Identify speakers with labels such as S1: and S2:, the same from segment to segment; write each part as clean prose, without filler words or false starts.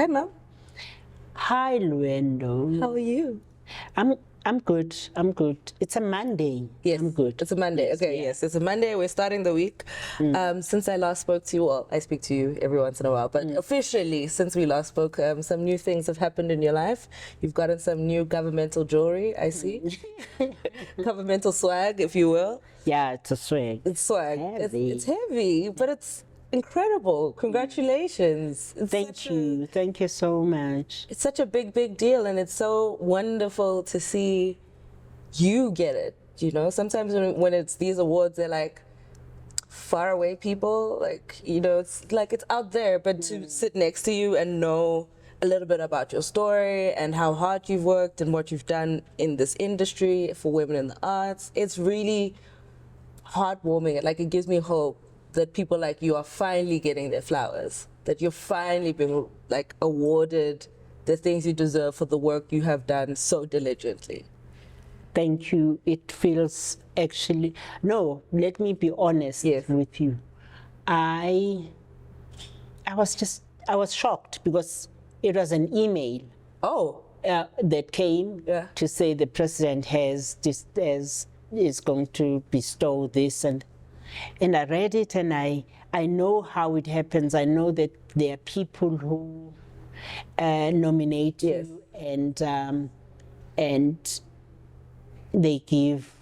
S1: Hi, Mom.
S2: Hi, Lweendo.
S1: How are you?
S2: I'm good. I'm good. It's a Monday.
S1: Yes,
S2: I'm good.
S1: It's a Monday.
S2: Yes,
S1: Okay,
S2: yeah.
S1: yes, it's a Monday. We're starting the week. Since I last spoke to you, well, I speak to you every once in a while, but officially, since we last spoke, some new things have happened in your life. You've gotten some new governmental jewelry, I see. Governmental swag, if you will.
S2: Yeah, it's a swag.
S1: It's swag.
S2: Heavy.
S1: It's heavy, but it's incredible. Congratulations. It's
S2: Thank
S1: such
S2: you. Thank you so much.
S1: It's such a big deal, and it's so wonderful to see you get it. You know, sometimes when it's these awards, they're like far away people, like, you know, it's like it's out there, but to sit next to you and know a little bit about your story and how hard you've worked and what you've done in this industry for women in the arts, it's really heartwarming. Like, it gives me hope that people like you are finally getting their flowers, that you're finally being like awarded the things you deserve for the work you have done so diligently.
S2: Thank you. It feels actually, no, let me be honest with you. I was shocked because it was an email.
S1: Oh.
S2: That came to say the president is going to bestow this, and I read it, and I know how it happens. I know that there are people who nominate you, and they give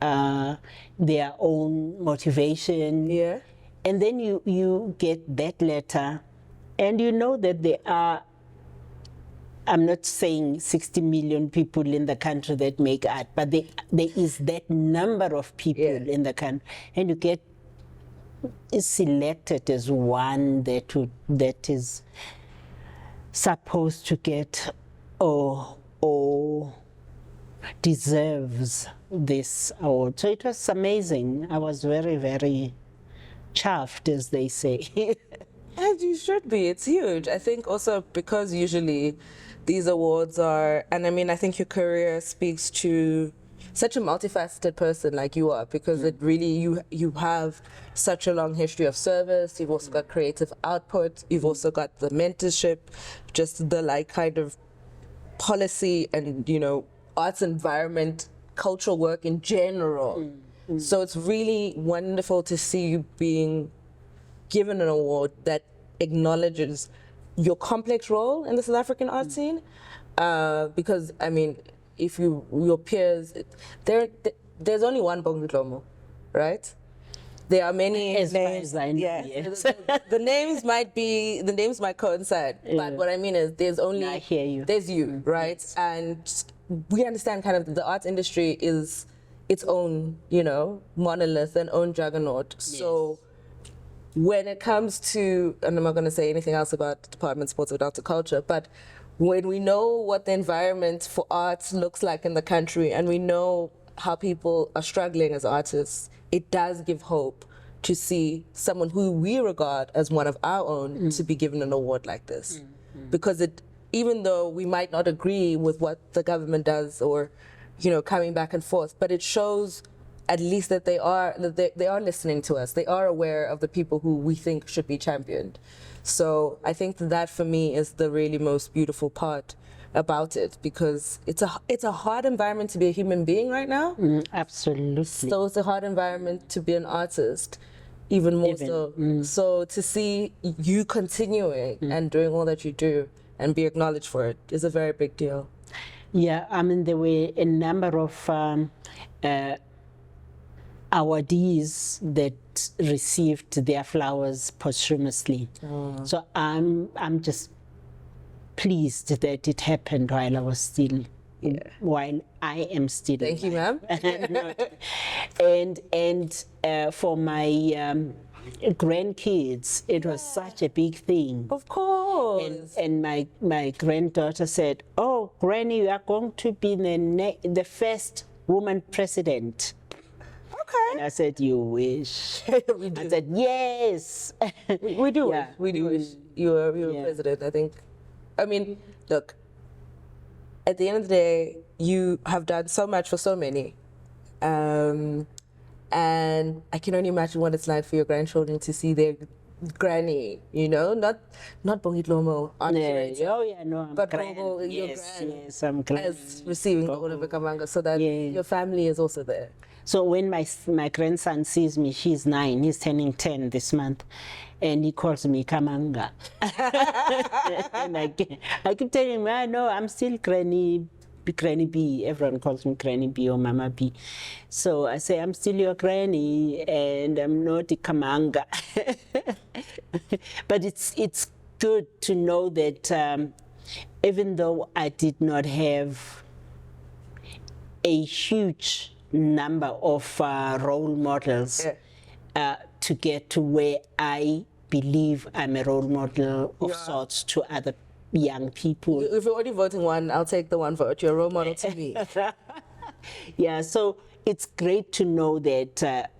S2: their own motivation.
S1: Yeah.
S2: And then you get that letter, and you know that there are, I'm not saying 60 million people in the country that make art, but there is that number of people in the country, and you get selected as one that is supposed to get or deserves this award. So it was amazing. I was very chuffed, as they say.
S1: As you should be. It's huge. I think also because usually these awards are, and I mean, I think your career speaks to such a multifaceted person like you are, because it really, you have such a long history of service. You've also got creative output. You've also got the mentorship, just the like kind of policy and, you know, arts environment, cultural work in general. So it's really wonderful to see you being given an award that acknowledges your complex role in the South African art scene. Because, I mean, if your peers, there's only one Bongi Dlomo, right? There are many names.
S2: Yes.
S1: The names might coincide, but what I mean is there's only,
S2: I hear you.
S1: There's you, right? Yes. And we understand kind of the arts industry is its own, you know, monolith and own juggernaut. Yes. So when it comes to, and I'm not going to say anything else about Department of Sports without the culture, but when we know what the environment for arts looks like in the country, and we know how people are struggling as artists, it does give hope to see someone who we regard as one of our own to be given an award like this. Because even though we might not agree with what the government does, or, you know, coming back and forth, but it shows at least that they are listening to us. They are aware of the people who we think should be championed. So I think that for me is the really most beautiful part about it, because it's a hard environment to be a human being right now.
S2: Absolutely.
S1: So it's a hard environment to be an artist, even more so. So to see you continuing and doing all that you do and be acknowledged for it is a very big deal.
S2: Yeah, I mean, there were a number of awardees that received their flowers posthumously. So I'm just pleased that it happened while I was still, while I am still.
S1: Thank you, ma'am.
S2: And for my grandkids, it was such a big thing.
S1: Of course.
S2: And my granddaughter said, "Oh, Granny, you are going to be the first woman president."
S1: Okay.
S2: And I said, "You wish."
S1: We do.
S2: I said, "Yes."
S1: We do.
S2: Yeah.
S1: We do wish you were president, I think. I mean, look, at the end of the day, you have done so much for so many. And I can only imagine what it's like for your grandchildren to see granny, you know, not Bongi Dlomo,
S2: Oh yeah, no, I'm
S1: but
S2: grand.
S1: Bobo, your
S2: Yes,
S1: gran,
S2: yes, I'm grand.
S1: as receiving the Oliver Kamanga, so that
S2: Yeah.
S1: your family is also there.
S2: So when my grandson sees me, he's 9, he's turning 10 this month, and he calls me Kamanga. And I keep telling him, no, I'm still Granny B. Everyone calls me Granny B or Mama B. So I say, I'm still your granny, and I'm not a Kamanga. But it's good to know that even though I did not have a huge number of role models to get to where I believe I'm a role model of sorts to other young people.
S1: If you're only voting one, I'll take the one vote. You're a role model to me.
S2: Yeah, so it's great to know that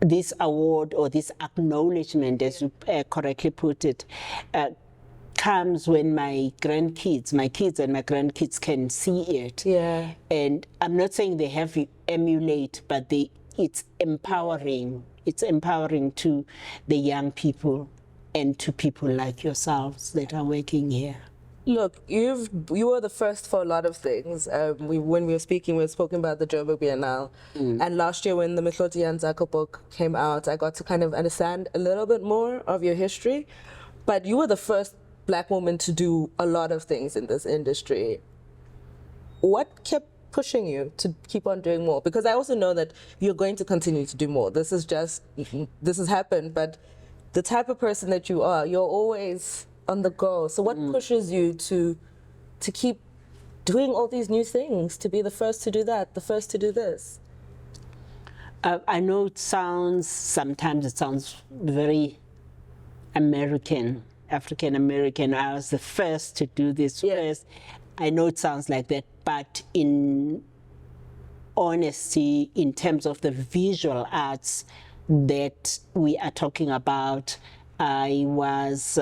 S2: this award or this acknowledgement, as you correctly put it, comes when my kids and my grandkids can see it.
S1: Yeah.
S2: And I'm not saying they have to emulate, but it's empowering. It's empowering to the young people and to people like yourselves that are working here.
S1: Look, you were the first for a lot of things. When we were speaking, we were spoken about the Joburg Biennale. And last year when the Mihloti Nzako book came out, I got to kind of understand a little bit more of your history. But you were the first Black woman to do a lot of things in this industry. What kept pushing you to keep on doing more? Because I also know that you're going to continue to do more. This has happened, but the type of person that you are, you're always on the go. So what pushes you to keep doing all these new things, to be the first to do that, the first to do this?
S2: I know sometimes it sounds very African American. I was the first to do this first. I know it sounds like that, but in honesty, in terms of the visual arts that we are talking about, I was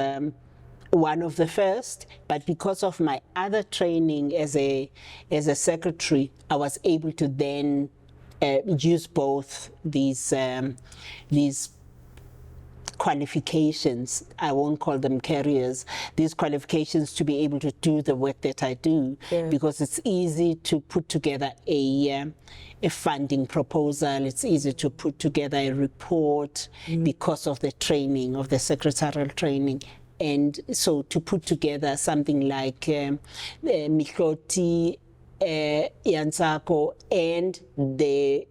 S2: one of the first, but because of my other training as a secretary, I was able to then use both these qualifications, I won't call them careers, these qualifications to be able to do the work that I do, because it's easy to put together a funding proposal, it's easy to put together a report because of the training, of the secretarial training. And so to put together something like Mihloti Nzako and the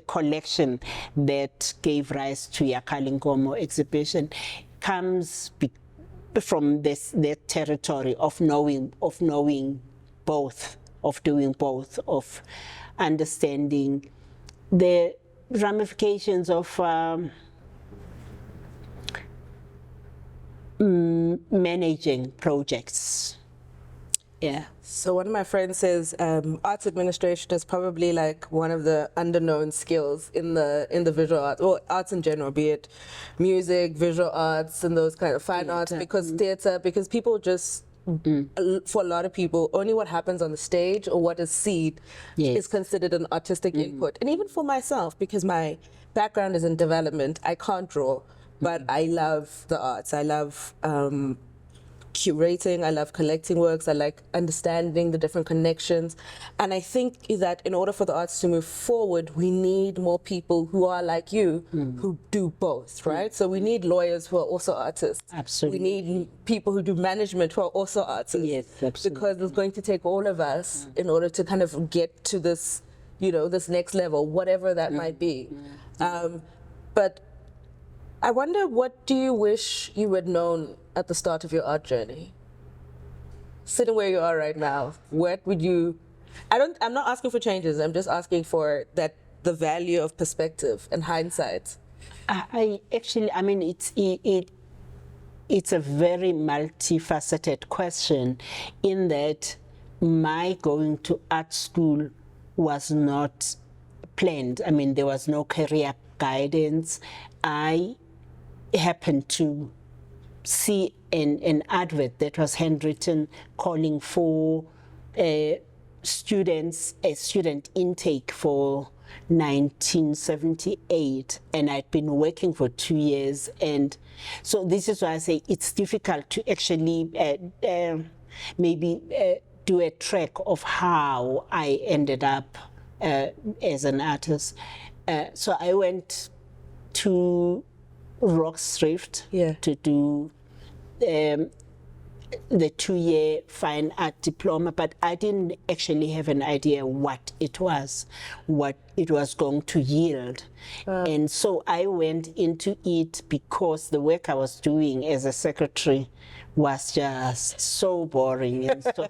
S2: collection that gave rise to Yakali Nkomo exhibition comes from the territory of knowing both, of doing both, of understanding the ramifications of managing projects. Yeah.
S1: So one of my friends says arts administration is probably like one of the underknown skills in the visual arts, or arts in general, be it music, visual arts, and those kind of fine arts, because theater, because people just, for a lot of people, only what happens on the stage or what is seen is considered an artistic input. And even for myself, because my background is in development, I can't draw, but I love the arts. I love curating, I love collecting works, I like understanding the different connections. And I think that in order for the arts to move forward, we need more people who are like you, who do both, right? So we need lawyers who are also artists.
S2: Absolutely.
S1: We need people who do management who are also artists.
S2: Yes, absolutely.
S1: Because it's going to take all of us in order to kind of get to this, this next level, whatever that might be. But I wonder, what do you wish you had known at the start of your art journey? Sitting where you are right now, what would you, I'm not asking for changes, I'm just asking for the value of perspective and hindsight.
S2: It's a very multifaceted question, in that my going to art school was not planned. I mean, there was no career guidance. I happened to see an advert that was handwritten calling for a student intake for 1978, and I'd been working for 2 years. And so this is why I say it's difficult to actually maybe do a track of how I ended up as an artist. So I went to Roxrift to do the 2-year fine art diploma, but I didn't actually have an idea what it was going to yield. And so I went into it because the work I was doing as a secretary was just so boring. And so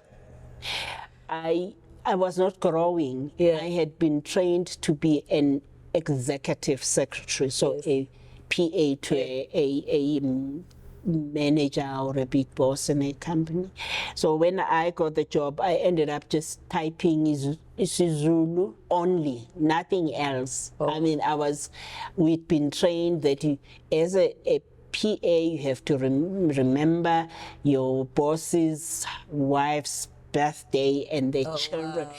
S2: I was not growing. I had been trained to be an executive secretary, so a PA to a manager or a big boss in a company. So when I got the job, I ended up just typing isiZulu only, nothing else. I mean, we'd been trained that as a PA, you have to remember your boss's wife's birthday and their children. Wow.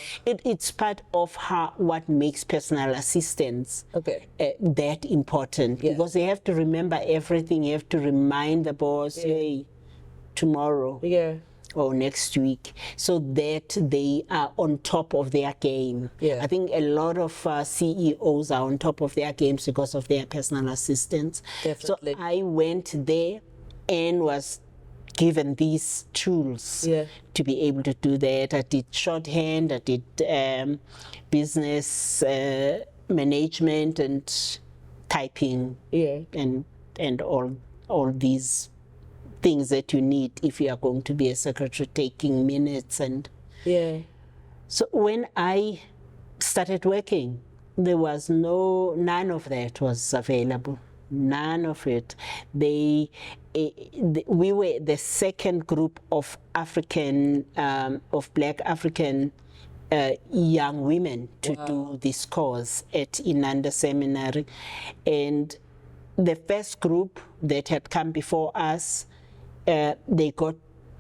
S2: It's part of what makes personal assistants that important, because they have to remember everything. You have to remind the boss, hey, tomorrow or next week, so that they are on top of their game. I think a lot of CEOs are on top of their games because of their personal assistants. Definitely. So I went there and was given these tools to be able to do that. I did shorthand, I did business management and typing, and all these things that you need if you are going to be a secretary, taking minutes. And so when I started working, there was none of that was available. None of it. We were the second group of Black African young women to do this course at Inanda Seminary. And the first group that had come before us, they got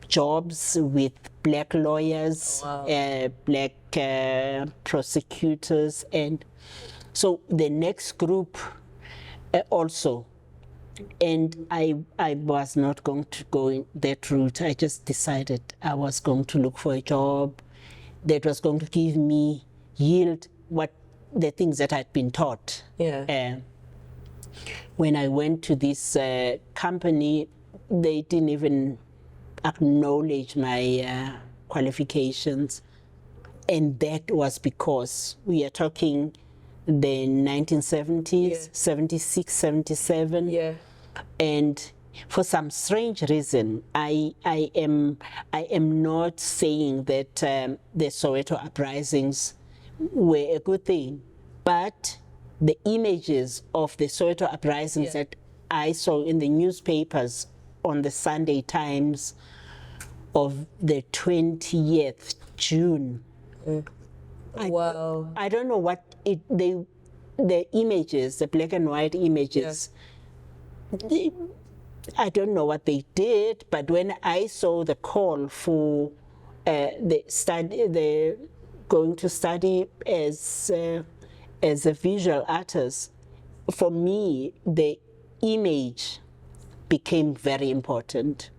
S2: jobs with Black lawyers, Black prosecutors. And so the next group also, and I was not going to go in that route. I just decided I was going to look for a job that was going to yield the things that I'd been taught. When I went to this company, they didn't even acknowledge my qualifications, and that was because we are talking the 1970s, 76, 77. And for some strange reason, I am not saying that the Soweto uprisings were a good thing, but the images of the Soweto uprisings that I saw in the newspapers on the Sunday Times of the 20th June. I don't know what the images, the black and white images, I don't know what they did, but when I saw the call for going to study as a visual artist, for me, the image became very important.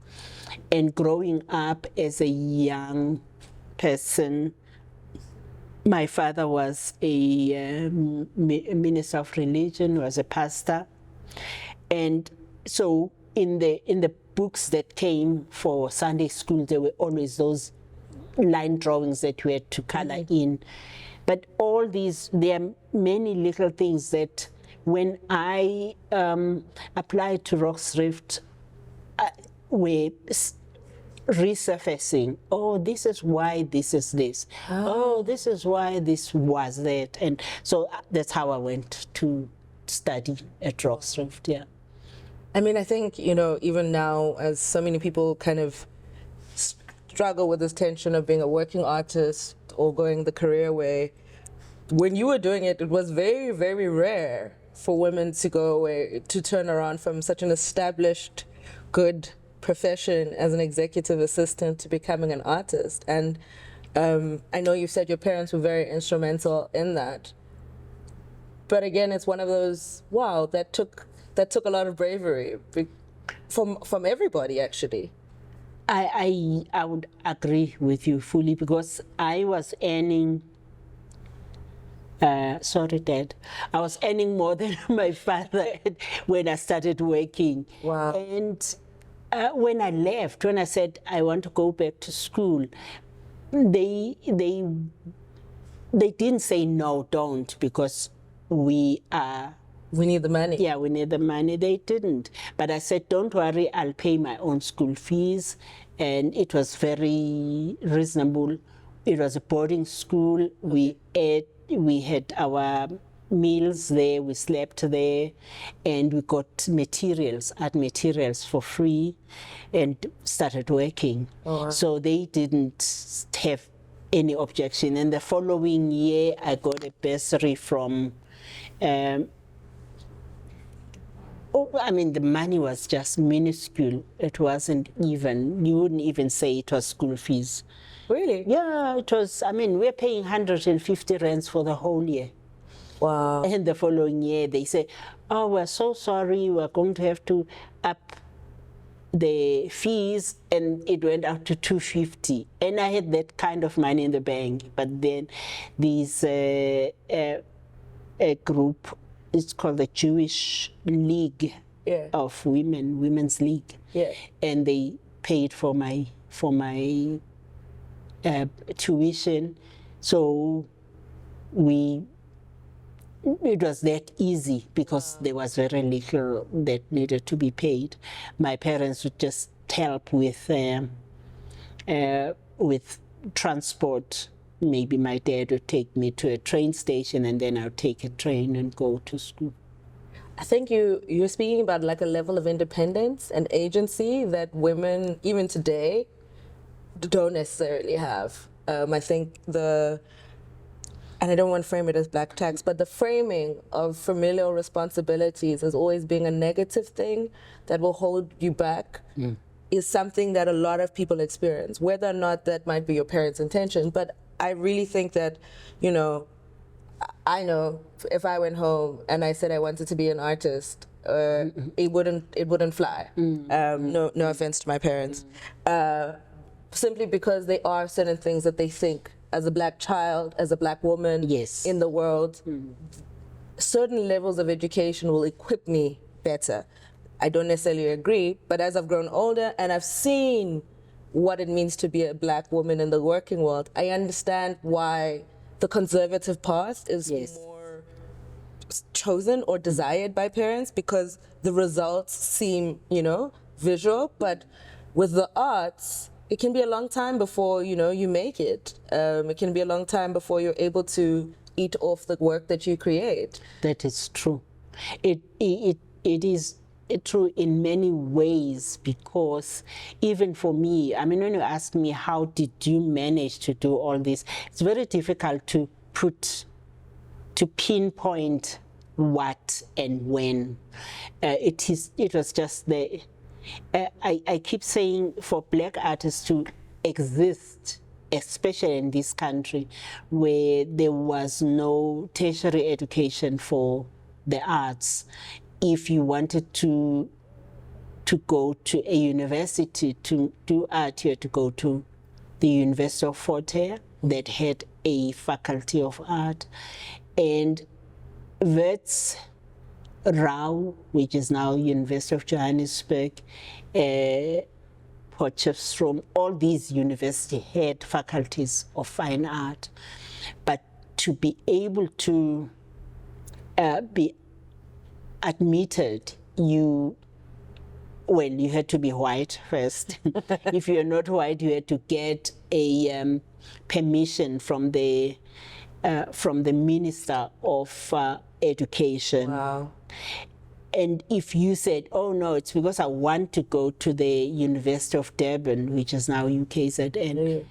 S2: And growing up as a young person, my father was a minister of religion, was a pastor. And so in the books that came for Sunday school, there were always those line drawings that we had to color in. But all these, there are many little things that when I applied to Roxrift, were resurfacing. Oh, this is why this is this. Oh, this is why this was that. And so that's how I went to study at Roxrift,
S1: I mean, I think, even now, as so many people kind of struggle with this tension of being a working artist or going the career way, when you were doing it, it was very, very rare for women to go away, to turn around from such an established, good profession as an executive assistant to becoming an artist. And I know you said your parents were very instrumental in that. But again, it's one of those, wow, that took a lot of bravery from everybody, actually.
S2: I would agree with you fully, because I was earning, sorry, Dad, I was earning more than my father when I started working.
S1: Wow.
S2: And when I left, when I said I want to go back to school, they didn't say no, don't, because we
S1: need the money.
S2: Yeah, we need the money. They didn't. But I said, don't worry, I'll pay my own school fees. And it was very reasonable. It was a boarding school. We ate, we had our meals there, we slept there, and we got art materials for free, and started working.
S1: Oh, wow.
S2: So they didn't have any objection. And the following year, I got a bursary from I mean, the money was just minuscule. It wasn't even, you wouldn't even say it was school fees.
S1: Really?
S2: Yeah, it was, I mean, we're paying 150 rands for the whole year.
S1: Wow.
S2: And the following year, they say, oh, we're so sorry, we're going to have to up the fees, and it went up to 250. And I had that kind of money in the bank. But then these a group, it's called the Jewish League of Women, Women's League.
S1: Yeah.
S2: And they paid for my tuition. So it was that easy, because there was very little that needed to be paid. My parents would just help with transport. Maybe my dad would take me to a train station, and then I'd take a train and go to school.
S1: I think you're speaking about like a level of independence and agency that women, even today, don't necessarily have. I think and I don't want to frame it as black tax, but the framing of familial responsibilities as always being a negative thing that will hold you back is something that a lot of people experience, whether or not that might be your parents' intention. But I really think that, I know if I went home and I said I wanted to be an artist, it wouldn't fly. No offense to my parents. Simply because there are certain things that they think, as a black child, as a black woman in the world, certain levels of education will equip me better. I don't necessarily agree, but as I've grown older and I've seen what it means to be a black woman in the working world, I understand why the conservative path is more chosen or desired by parents, because the results seem, visual. But with the arts, it can be a long time before, you make it. It can be a long time before you're able to eat off the work that you create.
S2: That is true. It is true in many ways, because even for me, I mean, when you ask me, how did you manage to do all this? It's very difficult to pinpoint what and when. It was just the, I keep saying, for black artists to exist, especially in this country where there was no tertiary education for the arts, if you wanted to go to a university to do art, you had to go to the University of Fort Hare that had a faculty of art. And Wits Rau, which is now University of Johannesburg, Potchefstroom, all these universities had faculties of fine art. But to be able to be admitted, you had to be white first. If you're not white, you had to get a permission from the Minister of Education.
S1: Wow.
S2: And if you said, oh no, it's because I want to go to the University of Durban, which is now UKZN,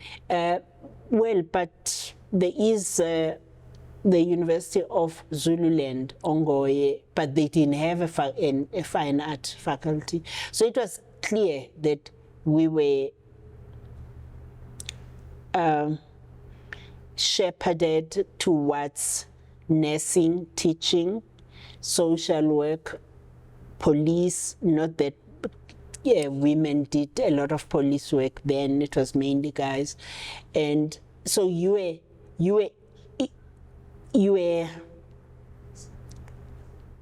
S2: well, but there is the University of Zululand, Ongoye, but they didn't have a fine art faculty. So it was clear that we were shepherded towards nursing, teaching, social work, police, not that women did a lot of police work then, it was mainly guys. And so you were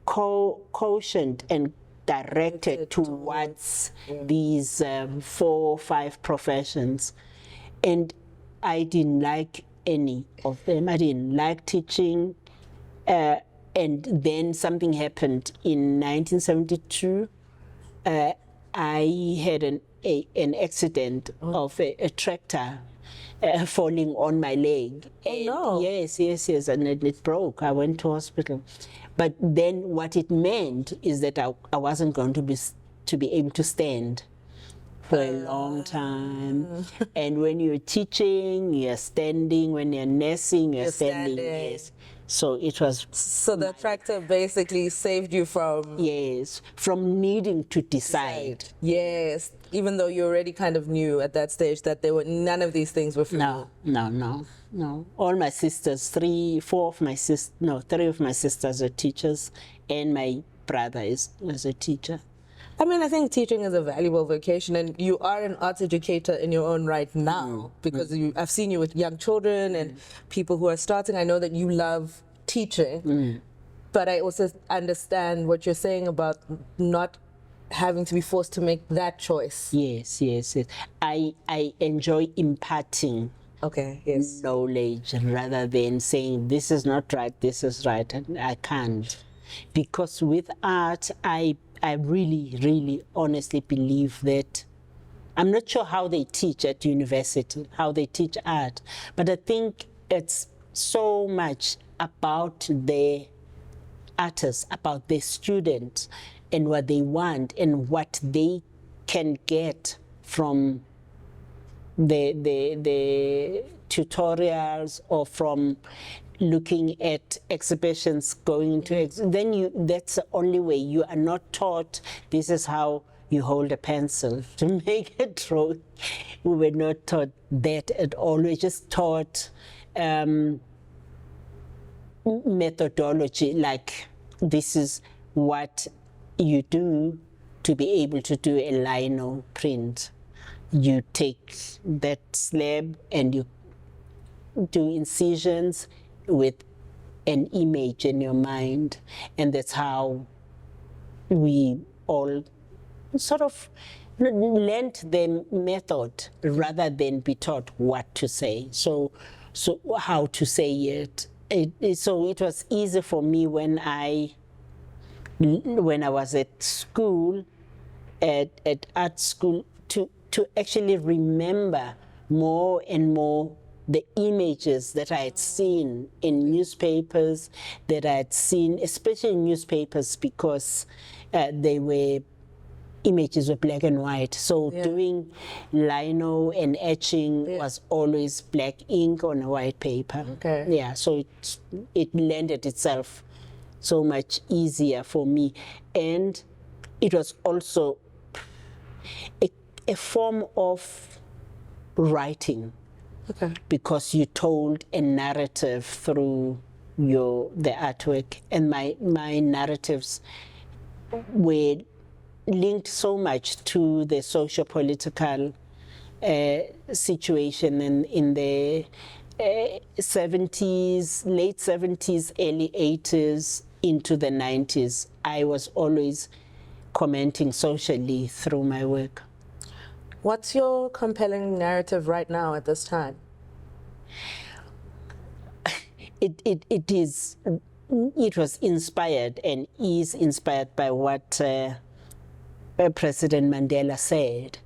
S2: cautioned and directed towards these 4 or 5 professions. And I didn't like any of them. I didn't like teaching. And then something happened in 1972. I had an accident of a tractor falling on my leg.
S1: Oh, no.
S2: Yes, and it broke. I went to hospital. But then what it meant is that I wasn't going to be able to stand for a long time. And when you're teaching, you're standing. When you're nursing, you're standing. Yes. So it was...
S1: So the tractor basically saved you from...
S2: Yes, from needing to decide.
S1: Yes, even though you already kind of knew at that stage that there were none of these things were for you.
S2: No. All my sisters, 3 of my sisters are teachers, and my brother was a teacher.
S1: I mean, I think teaching is a valuable vocation, and you are an arts educator in your own right now, because I've seen you with young children and people who are starting. I know that you love teaching, but I also understand what you're saying about not having to be forced to make that choice.
S2: Yes. I enjoy imparting knowledge rather than saying this is not right, this is right. And I can't, because with art, I really, really honestly believe that, I'm not sure how they teach at university, how they teach art, but I think it's so much about the artists, about the students, and what they want and what they can get from the tutorials or from looking at exhibitions, going to that's the only way. You are not taught this is how you hold a pencil to make a drawing. We were not taught that at all. We just taught methodology, like this is what you do to be able to do a lino print. You take that slab and you do incisions with an image in your mind, and that's how we all sort of learned the method rather than be taught what to say. So how to say it. So it was easy for me when I was at school, at art school, to actually remember more and more the images that I had seen in newspapers, that I had seen, especially in newspapers, because images were black and white. So doing lino and etching was always black ink on a white paper.
S1: Okay.
S2: Yeah, so it lended itself so much easier for me. And it was also a form of writing.
S1: Okay.
S2: Because you told a narrative through the artwork, and my narratives were linked so much to the socio-political situation in the 70s, late 70s, early 80s, into the 90s. I was always commenting socially through my work.
S1: What's your compelling narrative right now at this time?
S2: It was inspired and is inspired by what President Mandela said.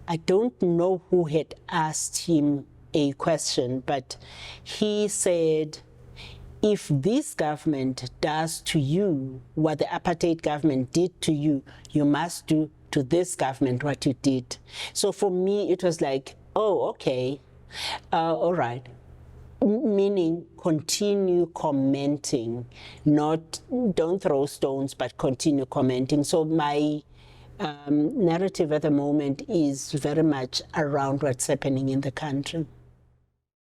S2: I don't know who had asked him a question, but he said, if this government does to you what the apartheid government did to you, you must do to this government what you did. So for me, it was like, oh, okay, all right. Meaning continue commenting, don't throw stones, but continue commenting. So my narrative at the moment is very much around what's happening in the country.